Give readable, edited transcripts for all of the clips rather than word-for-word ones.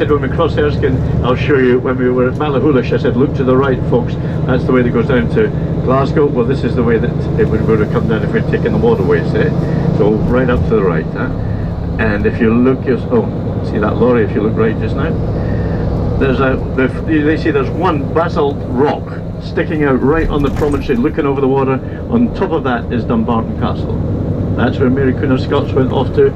said when we cross Erskine, I'll show you, when we were at Malahoulish, I said look to the right folks, that's the way that goes down to Glasgow. Well, this is the way that it would have come down if we'd taken the waterways, so right up to the right, and if you look, see that lorry, if you look right just now, they see there's one basalt rock sticking out right on the promontory looking over the water. On top of that is Dumbarton Castle. That's where Mary Queen of Scots went off to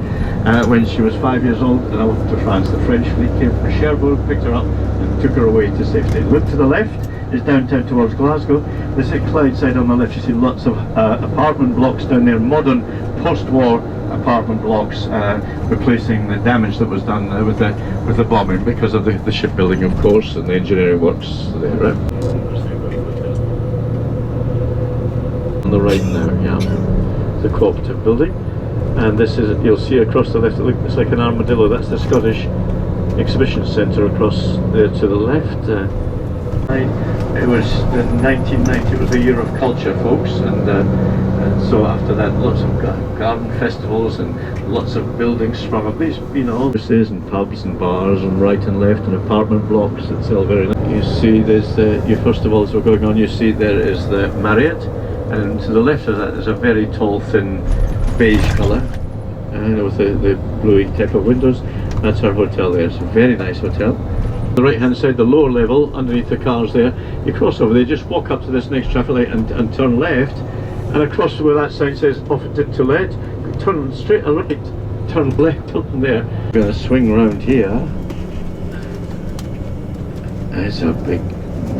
when she was 5 years old and off to France. The French fleet came from Cherbourg, picked her up and took her away to safety. Look to the left is downtown towards Glasgow. This is Clydeside on the left. You see lots of apartment blocks down there, modern post-war apartment blocks, replacing the damage that was done with the bombing because of the shipbuilding, of course, and the engineering works there. On the right now, yeah, the cooperative building, and this is, you'll see across the left, it's like an armadillo. That's the Scottish Exhibition Centre across there to the left. It was 1990. It was the year of culture, folks, and so after that, lots of garden festivals and lots of buildings sprung up. These, offices and pubs and bars and right and left and apartment blocks that sell very nice. You see, there's you first of all, as we're going on, you see there is the Marriott, and to the left of that is a very tall, thin beige colour, with the bluey type of windows. That's our hotel there. It's a very nice hotel. The right hand side, the lower level, underneath the cars there, you cross over there, just walk up to this next traffic light and turn left, and across where that sign says off to let, turn straight and right, turn left up from there. We're going to swing round here. It's a big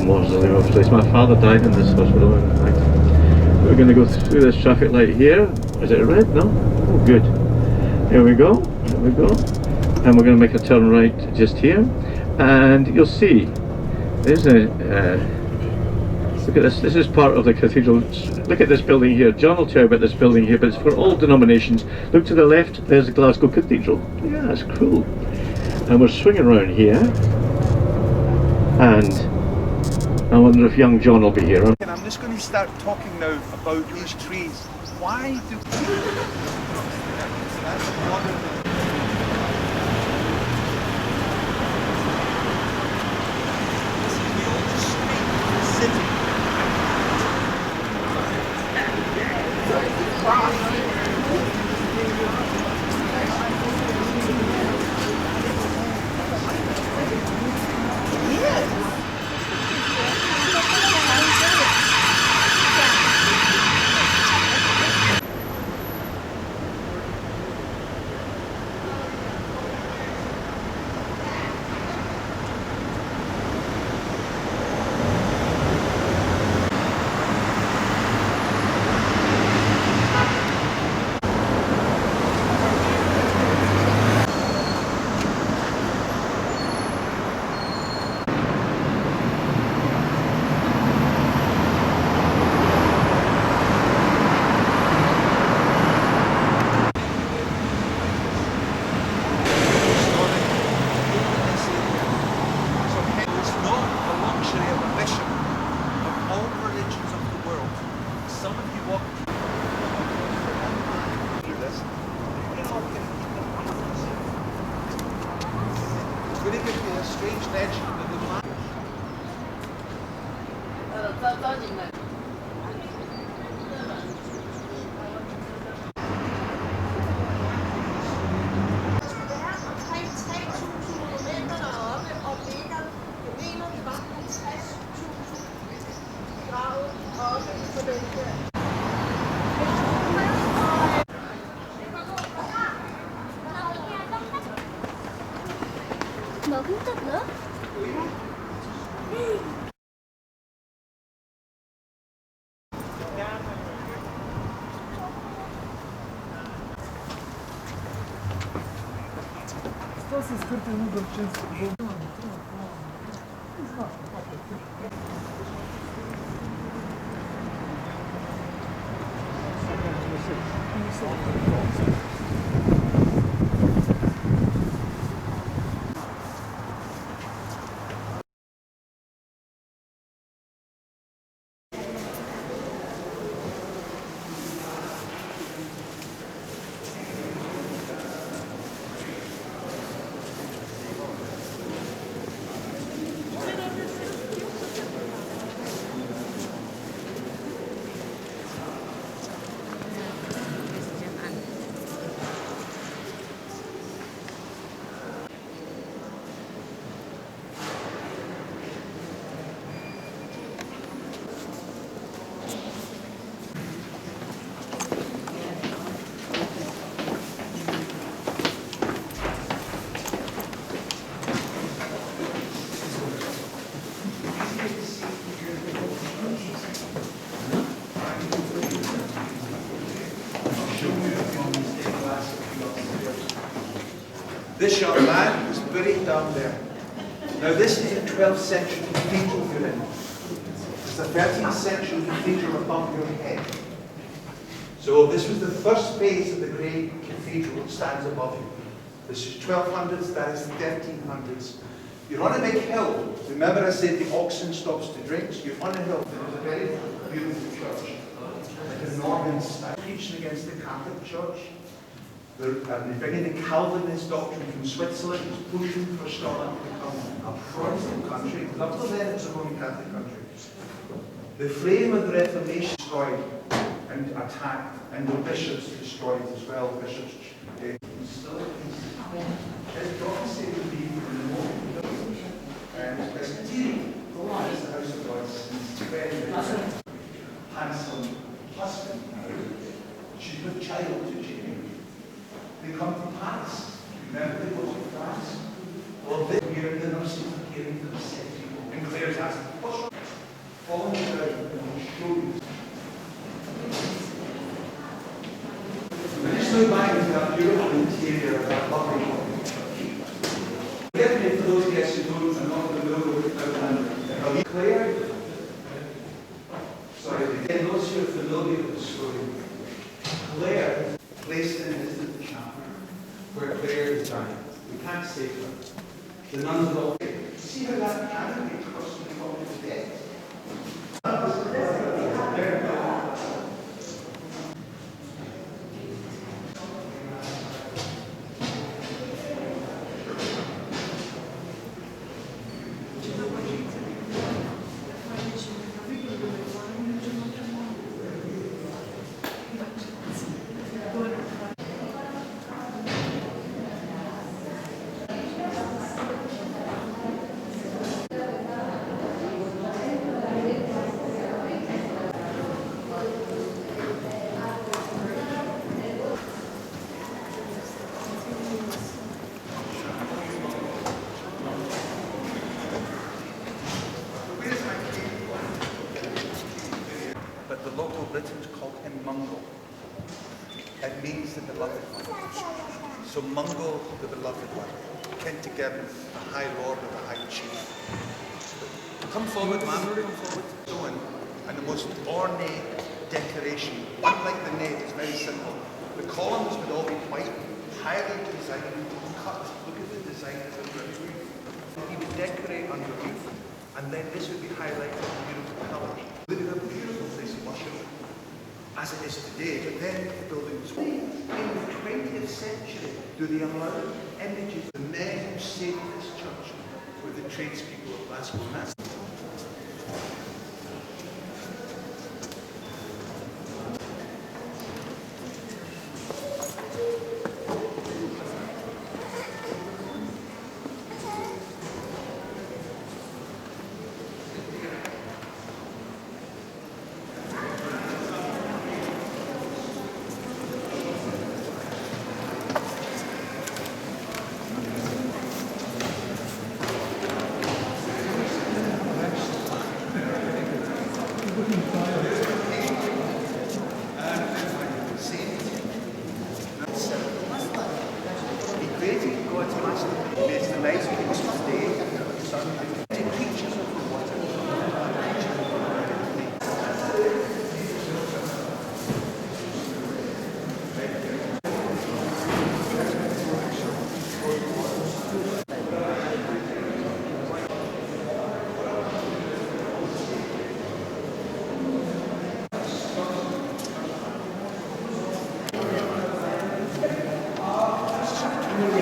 mausoleum of place. My father died in this hospital, in fact. We're going to go through this traffic light here. Is it red? No? Oh, good. Here we go. Here we go. And we're going to make a turn right just here. And you'll see there's a look at this. This is part of the cathedral. Look at this building here. John will tell you about this building here, but it's for all denominations. Look to the left, there's the Glasgow Cathedral. Yeah, that's cool. And we're swinging around here, and I wonder if young John will be here. And I'm just going to start talking now about these trees. Why do Să scârte nu doar ce This young man was buried down there. Now this is a 12th century cathedral you're in. It's a 13th century cathedral above your head. So this was the first phase of the great cathedral that stands above you. This is 1200s, that is 1300s. You're on a big hill. Remember I said the oxen stops to drink? So you're on a hill. There was a very beautiful church, like a Norman style, preaching against the Catholic Church. They're bringing the Calvinist doctrine from Switzerland, who's pushing for Scotland to become a Protestant country. Up to then it's a Roman Catholic country. The flame of the Reformation destroyed and attacked, and the bishops destroyed as well. Bishops His prophecy would be in the moment. And Presbyterian, the house of God, is very, very handsome husband. She's with child to Jamie. They come to Paris. Remember they go to France? Well, this year the nurses are caring for the sick people. And Claire's asking, what's wrong? Falling down and I'll show you. When you slow back into that beautiful interior of that lovely church. Forgive me for those guests who don't, are not familiar with Claire. Sorry, again, those who are familiar with the story. Claire placed in a distant chapel where Claire is dying. We can't save her. The nuns are all there. See how that canopy across the top of the dead? But the local Britons called him Mungo. It means the beloved one. So Mungo, the beloved one, came together with the High Lord or the High Chief. Come forward, man, come forward. Stone and the most ornate decoration, unlike the nave, is very simple. The columns would all be white, highly designed, cut. Look at the design of the roof. He would decorate underneath, and then this would be highlighted in beautiful colours. Look at a beautiful place of worship, as it is today, but then the building was in the 20th century, do they allow images? The men who saved this church were the tradespeople of Glasgow.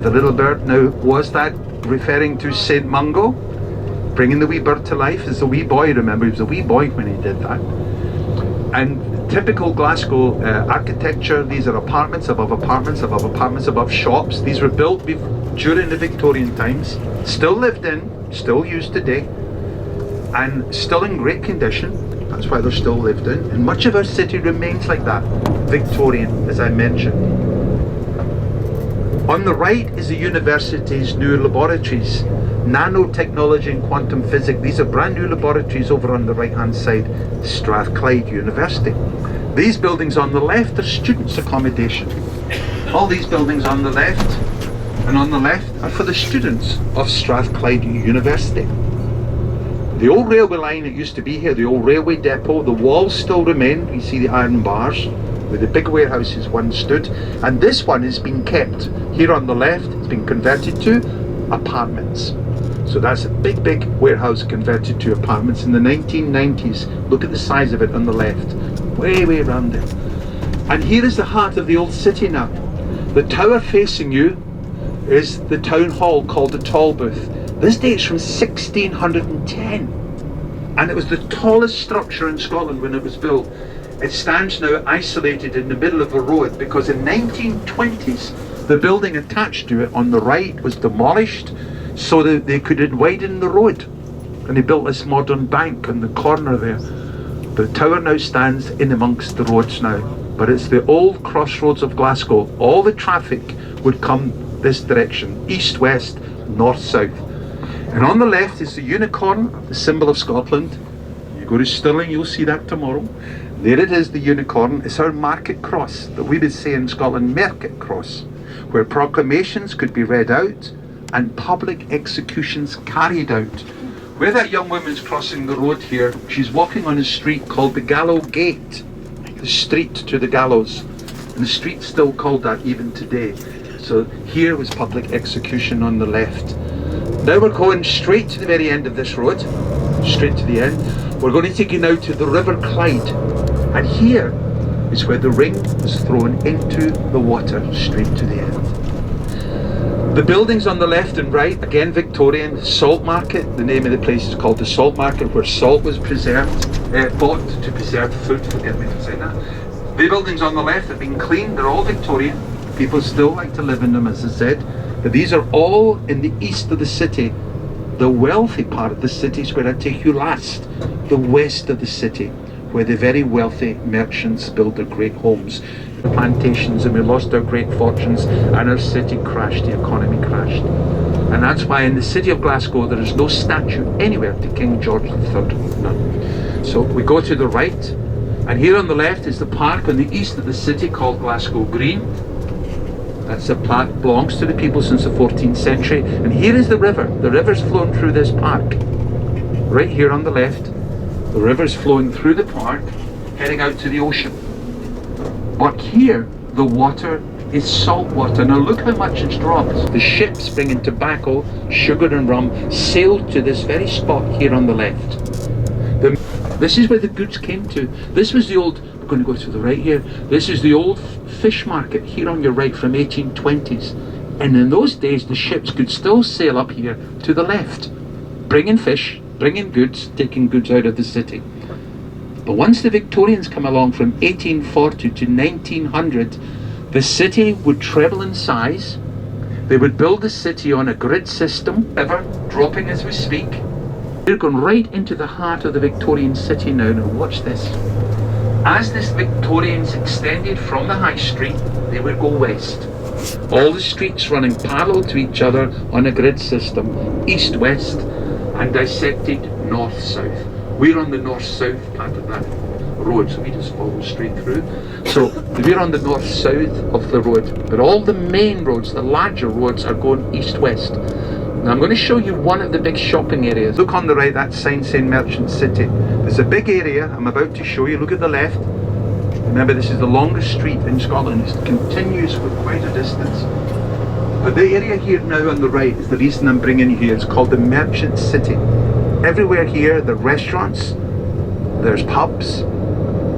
The little bird, now was that referring to St. Mungo? Bringing the wee bird to life? As a wee boy, remember, he was a wee boy when he did that. And typical Glasgow architecture, these are apartments above apartments above apartments above shops. These were built during the Victorian times, still lived in, still used today, and still in great condition. That's why they're still lived in. And much of our city remains like that, Victorian, as I mentioned. On the right is the university's new laboratories, nanotechnology and quantum physics. These are brand new laboratories over on the right hand side, Strathclyde University. These buildings on the left are students' accommodation. All these buildings on the left and on the left are for the students of Strathclyde University. The old railway line that used to be here, the old railway depot, the walls still remain. You see the iron bars where the big warehouses once stood, and this one has been kept. Here on the left, it's been converted to apartments. So that's a big warehouse converted to apartments in the 1990s. Look at the size of it on the left, way around it. And here is the heart of the old city now. The tower facing you is the town hall called the Tolbooth. This dates from 1610, and it was the tallest structure in Scotland when it was built. It stands now isolated in the middle of a road because in 1920s the building attached to it on the right was demolished so that they could widen the road, and they built this modern bank on the corner there. The tower now stands in amongst the roads now, but it's the old crossroads of Glasgow. All the traffic would come this direction, east, west, north, south. And on the left is the unicorn, the symbol of Scotland. You go to Stirling, you'll see that tomorrow. There it is, the unicorn. It's our market cross, that we would say in Scotland, market cross, where proclamations could be read out and public executions carried out. Where that young woman's crossing the road here, she's walking on a street called the Gallow Gate, the street to the gallows. And the street's still called that even today. So here was public execution on the left. Now we're going straight to the very end of this road, straight to the end. We're going to take you now to the River Clyde, and here is where the ring was thrown into the water, straight to the end. The buildings on the left and right, again Victorian. Salt Market, the name of the place is called the Salt Market, where salt was preserved, bought to preserve food, forgive me for saying that. The buildings on the left have been cleaned, they're all Victorian. People still like to live in them, as I said. But these are all in the east of the city. The wealthy part of the city is where I take you last. The west of the city, where the very wealthy merchants build their great homes, the plantations, and we lost our great fortunes and our city crashed, the economy crashed. And that's why in the city of Glasgow there is no statue anywhere to King George III, none. So we go to the right, and here on the left is the park on the east of the city called Glasgow Green. That's a park, belongs to the people since the 14th century. And here is the river. The river's flowing through this park. Right here on the left, the river's flowing through the park, heading out to the ocean. But here, the water is salt water. Now look how much it's dropped. The ships bringing tobacco, sugar and rum sailed to this very spot here on the left. This is where the goods came to. This was the old, we're going to go to the right here. This is the old fish market here on your right from 1820s. And in those days, the ships could still sail up here to the left, bringing fish, bringing goods, taking goods out of the city. But once the Victorians come along from 1840 to 1900, the city would treble in size. They would build the city on a grid system, ever dropping as we speak. We're going right into the heart of the Victorian city now. Now watch this. As this Victorians extended from the high street, they would go west. All the streets running parallel to each other on a grid system, east-west, and dissected north-south. We're on the north-south part of that road, so we just follow straight through. So we're on the north-south of the road, but all the main roads, the larger roads, are going east-west. Now I'm going to show you one of the big shopping areas. Look on the right, that sign saying Merchant City. There's a big area I'm about to show you. Look at the left. Remember, this is the longest street in Scotland. It continues for quite a distance. But the area here now on the right is the reason I'm bringing you here. It's called the Merchant City. Everywhere here, there are restaurants, there's pubs,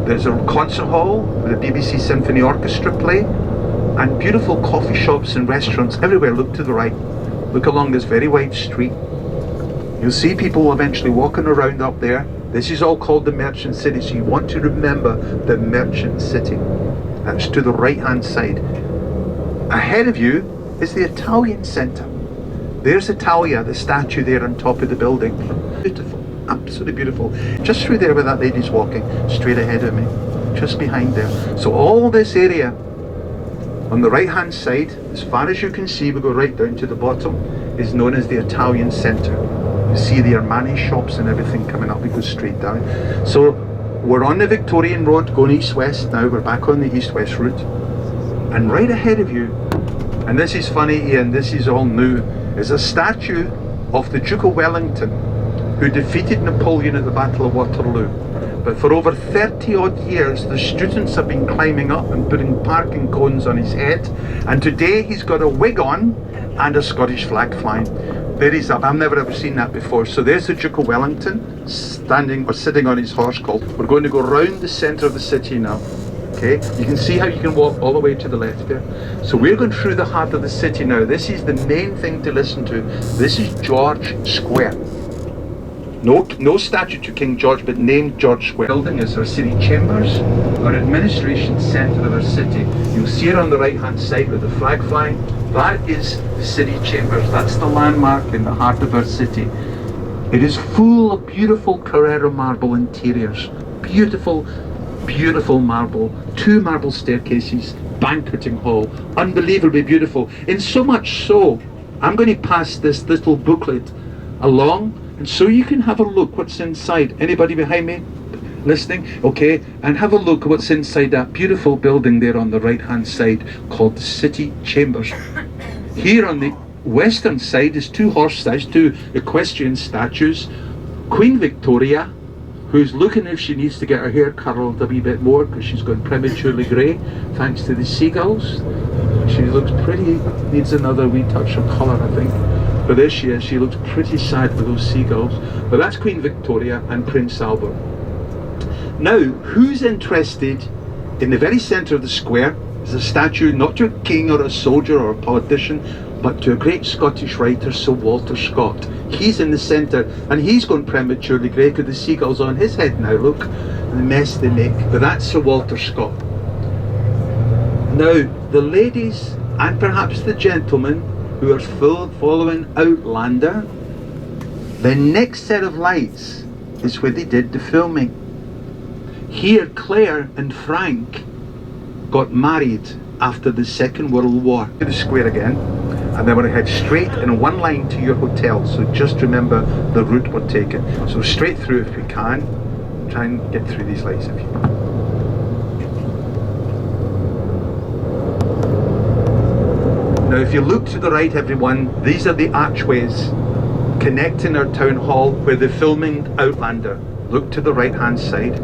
there's a concert hall with a BBC Symphony Orchestra play, and beautiful coffee shops and restaurants everywhere. Look to the right. Look along this very wide street. You'll see people eventually walking around up there. This is all called the Merchant City, so you want to remember the Merchant City. That's to the right hand side. Ahead of you is the Italian Centre. There's Italia, the statue there on top of the building. Beautiful, absolutely beautiful. Just through there where that lady's walking, straight ahead of me, just behind there. So all this area on the right hand side, as far as you can see, we go right down to the bottom, is known as the Italian Centre. You see the Armani shops and everything coming up, we go straight down. So we're on the Victorian Road going east-west now. We're back on the east-west route. And right ahead of you, and this is funny, Ian, this is all new, is a statue of the Duke of Wellington, who defeated Napoleon at the Battle of Waterloo. But for over 30 odd years, the students have been climbing up and putting parking cones on his head. And today he's got a wig on and a Scottish flag flying. There he's up. I've never ever seen that before. So there's the Duke of Wellington standing or sitting on his horse colt. We're going to go round the centre of the city now. Okay, you can see how you can walk all the way to the left there. So we're going through the heart of the city now. This is the main thing to listen to. This is George Square. No statue to King George, but named George Square. Building is our city chambers, our administration centre of our city. You'll see it on the right hand side with the flag flying. That is the city chambers. That's the landmark in the heart of our city. It is full of beautiful Carrara marble interiors. Beautiful, beautiful marble. 2 marble staircases, banqueting hall. Unbelievably beautiful. In so much so, I'm going to pass this little booklet along, and so you can have a look what's inside. Anybody behind me listening? Okay, and have a look at what's inside that beautiful building there on the right hand side called the City Chambers. Here on the western side is 2 horse statues, 2 equestrian statues. Queen Victoria, who's looking if she needs to get her hair curled a wee bit more because she's gone prematurely grey thanks to the seagulls. She looks pretty, needs another wee touch of colour, I think. But there she is, she looks pretty sad with those seagulls. But that's Queen Victoria and Prince Albert. Now, who's interested in the very centre of the square is a statue not to a king or a soldier or a politician, but to a great Scottish writer, Sir Walter Scott. He's in the centre, and he's gone prematurely grey because the seagulls on his head now, look, the mess they make. But that's Sir Walter Scott. Now, the ladies, and perhaps the gentlemen, who are following Outlander, the next set of lights is where they did the filming. Here, Claire and Frank got married after the Second World War. To the square again, and then we're going to head straight in one line to your hotel. So just remember the route we're taking. So straight through if we can. Try and get through these lights if you can. Now if you look to the right, everyone, these are the archways connecting our town hall where they're filming Outlander. Look to the right hand side.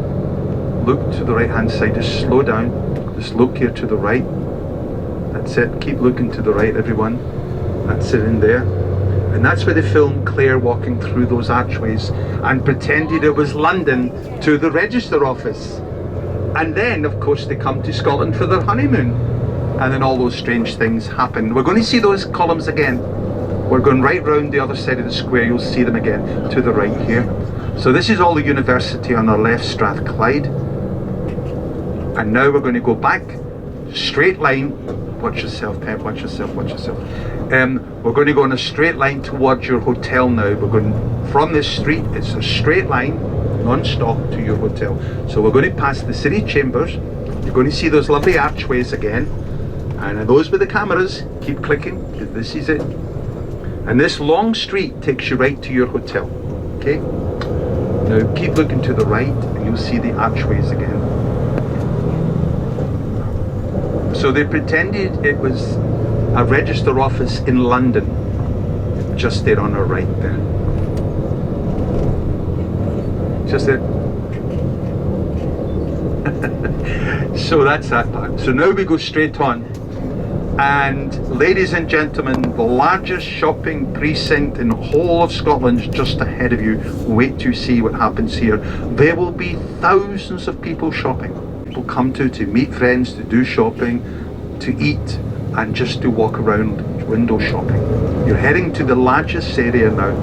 Look to the right hand side. Just slow down. Just look here to the right. That's it. Keep looking to the right, everyone. That's it in there. And that's where they filmed Claire walking through those archways and pretended it was London to the register office. And then, of course, they come to Scotland for their honeymoon. And then all those strange things happen. We're going to see those columns again. We're going right round the other side of the square. You'll see them again to the right here. So this is all the university on our left, Strathclyde. And now we're going to go back, straight line. Watch yourself, Pep, watch yourself, watch yourself. We're going to go in a straight line towards your hotel now. We're going from this street, it's a straight line, non-stop to your hotel. So we're going to pass the city chambers. You're going to see those lovely archways again. And those with the cameras, keep clicking, because this is it. And this long street takes you right to your hotel. Okay? Now keep looking to the right and you'll see the archways again. So they pretended it was a register office in London, just there on our right there. Just there. So that's that part. So now we go straight on. And ladies and gentlemen, the largest shopping precinct in the whole of Scotland is just ahead of you. Wait to see what happens here. There will be thousands of people shopping. People come to meet friends, to do shopping, to eat, and just to walk around window shopping. You're heading to the largest area now,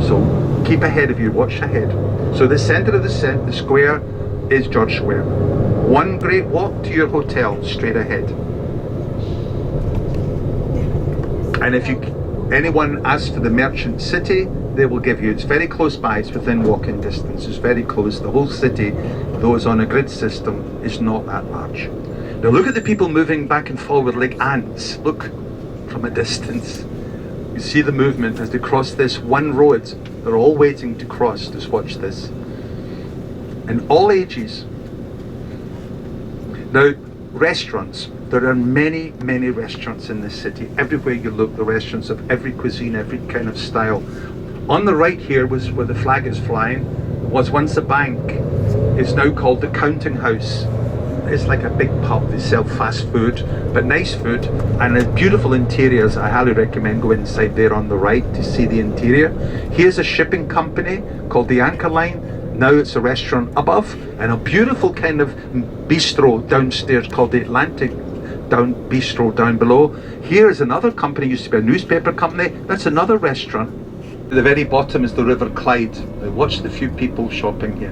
so keep ahead of you, watch ahead. So the centre of the square is George Square. One great walk to your hotel, straight ahead. And if anyone asks for the Merchant City, they will give you. It's very close by, it's within walking distance, it's very close. The whole city, though it's on a grid system, is not that large. Now look at the people moving back and forward like ants. Look from a distance. You see the movement as they cross this one road. They're all waiting to cross. Just watch this. and all ages. Now, restaurants. There are many, many restaurants in this city. Everywhere you look, the restaurants of every cuisine, every kind of style. On the right here was where the flag is flying, was once a bank. It's now called the Counting House. It's like a big pub. They sell fast food, but nice food, and beautiful interiors. I highly recommend go inside there on the right to see the interior. Here's a shipping company called the Anchor Line. Now it's a restaurant above, and a beautiful kind of bistro downstairs called the Atlantic Bistro down below. Here is another company, used to be a newspaper company. That's another restaurant. At the very bottom is the River Clyde. Now watch the few people shopping here.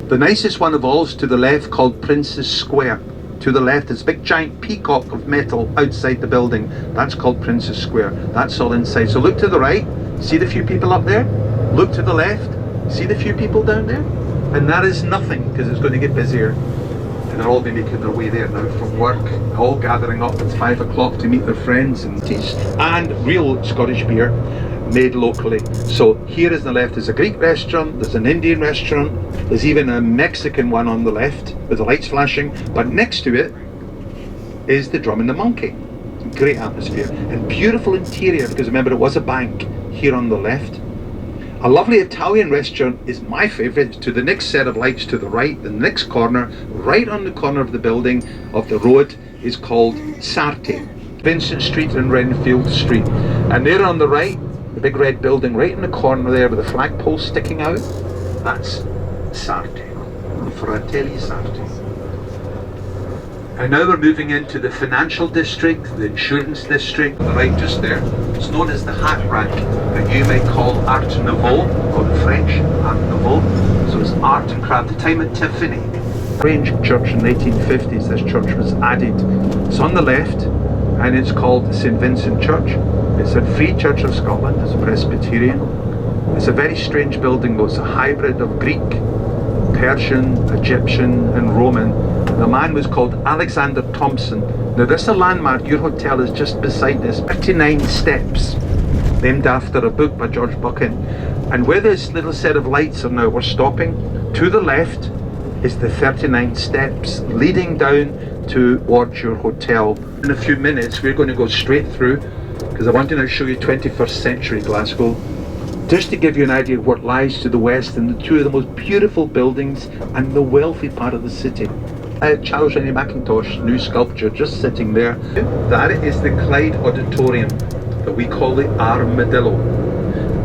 The nicest one of all is to the left, called Princess Square. To the left is a big giant peacock of metal outside the building. That's called Princess Square. That's all inside. So look to the right, see the few people up there? Look to the left, see the few people down there? And that is nothing, because it's going to get busier. And they're all be making their way there now from work, all gathering up at 5 o'clock to meet their friends and teas. And real Scottish beer made locally. So here is the left, there's a Greek restaurant, there's an Indian restaurant, there's even a Mexican one on the left with the lights flashing, but next to it is the Drum and the Monkey. Great atmosphere and beautiful interior, because remember it was a bank here on the left. A lovely Italian restaurant is my favourite. To the next set of lights to the right, the next corner, right on the corner of the building, of the road, is called Sarti. Vincent Street and Renfield Street. And there on the right, the big red building right in the corner there with the flagpole sticking out, that's Sarti, the Fratelli Sarti. And now we're moving into the financial district, the insurance district, on the right just there. It's known as the hat rack, that you may call Art Nouveau, or the French Art Nouveau. So it's art and craft. The time of Tiffany. Strange church in the 1850s, this church was added. It's on the left, and it's called St. Vincent Church. It's a Free Church of Scotland, it's a Presbyterian. It's a very strange building though. It's a hybrid of Greek, Persian, Egyptian and Roman. The man was called Alexander Thompson. Now this is a landmark. Your hotel is just beside this. 39 steps, named after a book by George Buchan. And where this little set of lights are now, we're stopping. To the left is the 39 steps leading down towards your hotel. In a few minutes we're going to go straight through, because I want to now show you 21st century Glasgow, just to give you an idea of what lies to the west and the two of the most beautiful buildings and the wealthy part of the city. Charles Rennie Mackintosh, new sculpture, just sitting there. That is the Clyde Auditorium, that we call the Armadillo.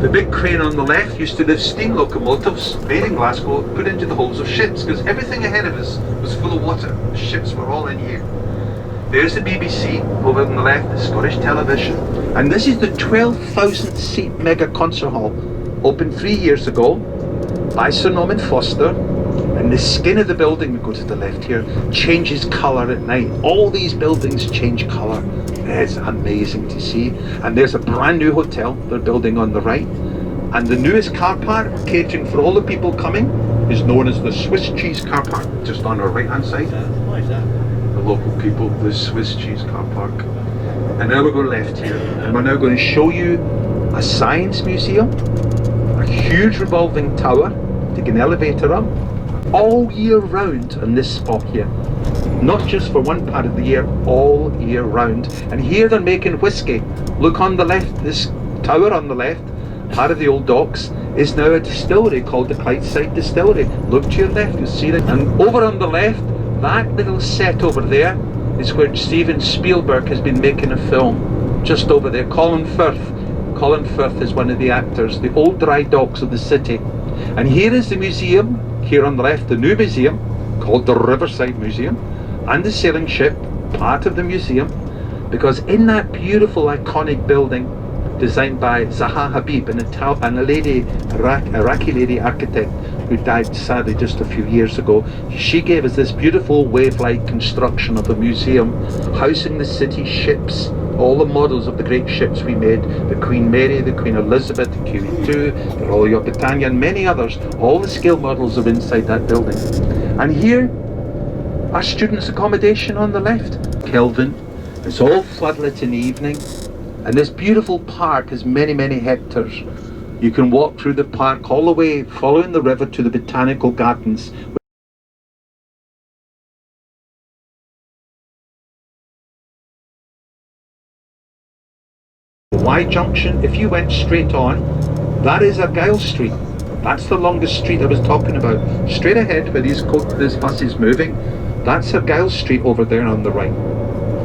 The big crane on the left used to lift steam locomotives made in Glasgow, put into the hulls of ships, because everything ahead of us was full of water. The ships were all in here. There's the BBC, over on the left, the Scottish television. And this is the 12,000 seat mega concert hall, opened 3 years ago by Sir Norman Foster. And the skin of the building, we go to the left here, changes colour at night. All these buildings change colour. It's amazing to see. And there's a brand new hotel they're building on the right. And the newest car park, catering for all the people coming, is known as the Swiss cheese car park, just on our right hand side. Why is that? The local people, the Swiss cheese car park. And now we're going left here, and we're now going to show you a science museum, a huge revolving tower, take an elevator up, all year round on this spot here. Not just for one part of the year, all year round. And here they're making whiskey. Look on the left, this tower on the left, part of the old docks, is now a distillery called the Clydeside Distillery. Look to your left, you'll see it. And over on the left, that little set over there is where Steven Spielberg has been making a film. Just over there, Colin Firth. Colin Firth is one of the actors, the old dry docks of the city. And here is the museum, here on the left, the new museum, called the Riverside Museum, and the sailing ship, part of the museum, because in that beautiful iconic building, designed by Zaha Habib, and a lady, Iraqi lady architect, who died sadly just a few years ago, she gave us this beautiful wave-like construction of a museum, housing the city ships, all the models of the great ships we made, the Queen Mary, the Queen Elizabeth, the QE2, the Royal Yacht Britannia, and many others. All the scale models are inside that building. And here, our students' accommodation on the left, Kelvin. It's all floodlit in the evening, and this beautiful park has many, many hectares. You can walk through the park all the way, following the river to the botanical gardens. Y junction, if you went straight on, that is Argyle Street. That's the longest street I was talking about. Straight ahead where this bus is moving, that's Argyle Street over there on the right.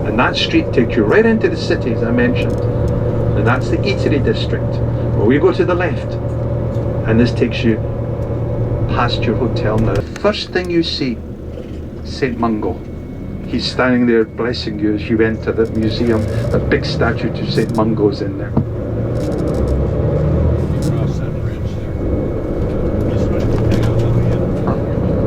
And that street takes you right into the city, as I mentioned. And that's the eatery district. Well, we go to the left, and this takes you past your hotel now. First thing you see, St. Mungo. He's standing there blessing you as you enter the museum. A big statue to St. Mungo's in there.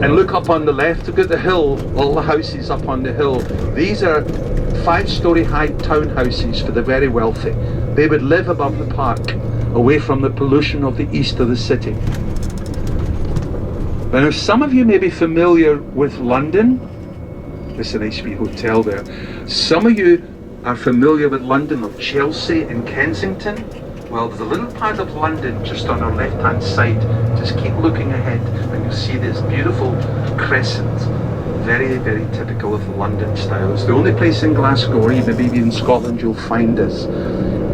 And look up on the left, look at the hill, all the houses up on the hill. These are 5-storey high townhouses for the very wealthy. They would live above the park, away from the pollution of the east of the city. Now, some of you may be familiar with London. There's a nice wee hotel there. Some of you are familiar with London, or Chelsea and Kensington. Well, there's a little part of London just on our left-hand side. Just keep looking ahead and you'll see this beautiful crescent. Very, very typical of the London style. It's the only place in Glasgow, or even maybe in Scotland, you'll find this.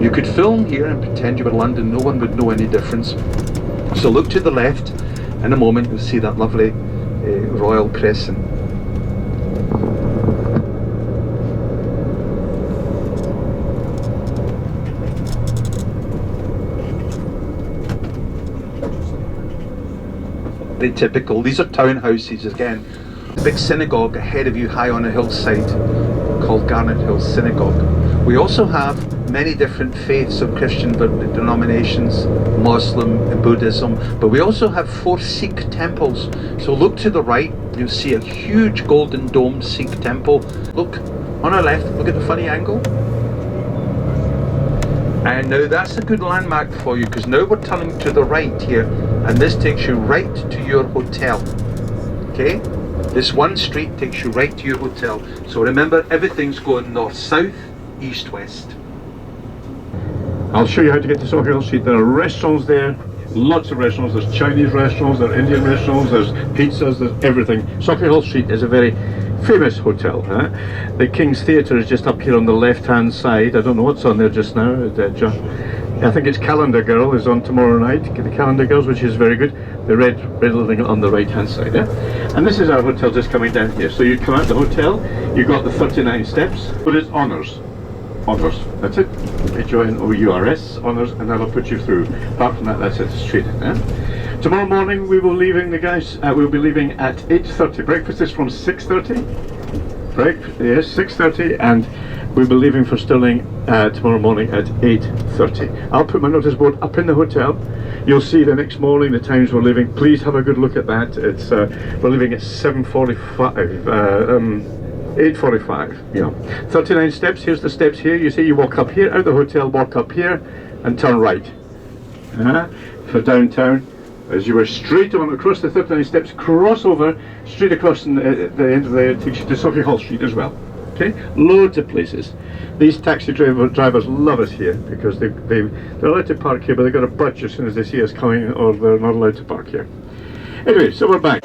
You could film here and pretend you were in London. No one would know any difference. So look to the left. In a moment, you'll see that lovely royal crescent. Very typical. These are townhouses again. The big synagogue ahead of you, high on a hillside, called Garnet Hill Synagogue. We also have many different faiths of Christian denominations, Muslim and Buddhism, but we also have 4 Sikh temples. So look to the right, you'll see a huge golden dome Sikh temple. Look on our left, look at the funny angle. And now that's a good landmark for you, because now we're turning to the right here, and this takes you right to your hotel. Okay? This one street takes you right to your hotel. So remember, everything's going north-south, east-west. I'll show you how to get to Soho Street. There are restaurants there, lots of restaurants. There's Chinese restaurants, there are Indian restaurants, there's pizzas, there's everything. Soho Street is a very famous hotel. The King's Theatre is just up here on the left-hand side. I don't know what's on there just now. I think it's Calendar Girl is on tomorrow night. The Calendar Girls, which is very good. The red building on the right-hand side. And this is our hotel just coming down here. So you come out the hotel, you've got the 39 steps, but it's honours. Honours, that's it. You join OURS, honours, and that'll put you through. Apart from that, that's it, straight in. Tomorrow morning we will be leaving, the guys. We'll be leaving at 8:30. Breakfast is from 6:30. Yes, 6:30, and we'll be leaving for Stirling tomorrow morning at 8:30. I'll put my notice board up in the hotel. You'll see the next morning the times we're leaving. Please have a good look at that. It's we're leaving at 7:45. 8:45, yeah. 39 steps, here's the steps here. You see, you walk up here, out the hotel, walk up here, and turn right. For downtown. As you were straight on across the 39 steps, cross over, straight across the end of the takes you to Soho Hall Street as well. Okay? Loads of places. These taxi drivers love us here because they're allowed to park here, but they've got to budge as soon as they see us coming, or they're not allowed to park here. Anyway, so we're back.